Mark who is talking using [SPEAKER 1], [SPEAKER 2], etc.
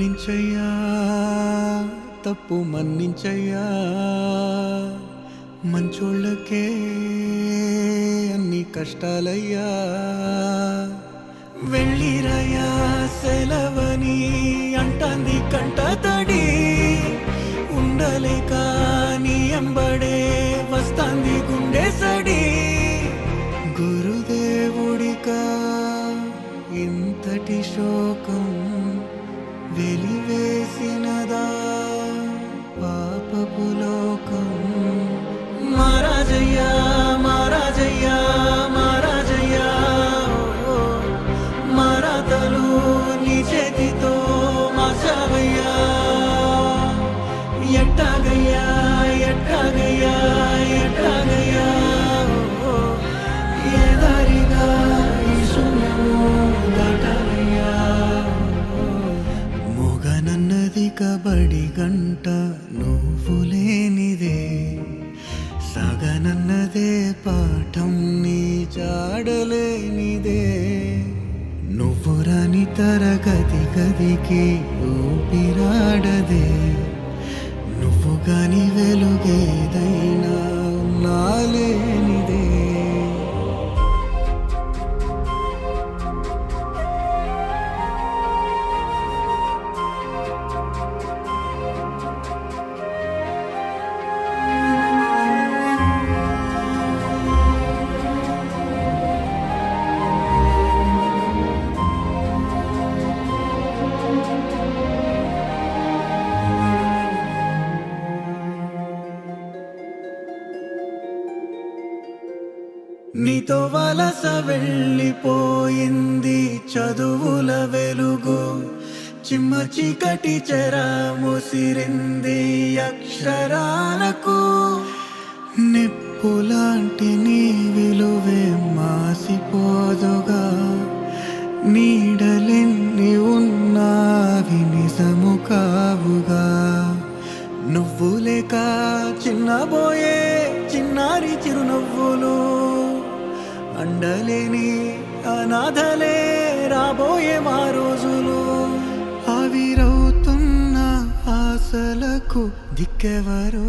[SPEAKER 1] మన్నించయ్యా తప్పు మన్నించయ్యా మంచోళ్ళకే అన్ని కష్టాలయ్యా వెళ్ళిరయ్యా సెలవని అంటాంది కంట తడి ఉండలేక నీ ఎంబడే వస్తాంది గుండె సడి గురుదేవుడికా ఇంతటి శోకం వెలివేసినదా పాపపు లోకం మహారాజయ్యా మహారాజయ్యా మహారాజయ్యా మరాతలు నీ చేతితో మార్చావయ్యా ఎట్టాగయ్యా ఎట్టాగయ్యా ఎట్టాగయ్యా ఏ దారిగా ఈ శూన్యము దాటాలయ్యా మొగనన్నది కబడి గంట నువ్వు లేనిదే సగనన్నదే పాఠం నీ జాడలేనిదే నువ్వు రాని తరగతి గదికి ఊపిరాడదే నువ్వు గాని వెలుగేదైనా నాలేనిదే నీతో వలస వెళ్ళిపోయింది చదువుల వెలుగు చిమ్మ చీకటి చెర ముసిరింది అక్షరాలకు నిప్పులాంటి నీ విలువే మాసిపోదుగా నీడలెన్ని ఉన్నావి నిజము కావుగా నువ్వు లేక చిన్నబోయే చిన్నారి చిరునవ్వులు అండలేని అనాథలే రాబోయే మా రోజులు ఆవిరవుతున్న ఆశలకు దిక్కెవరో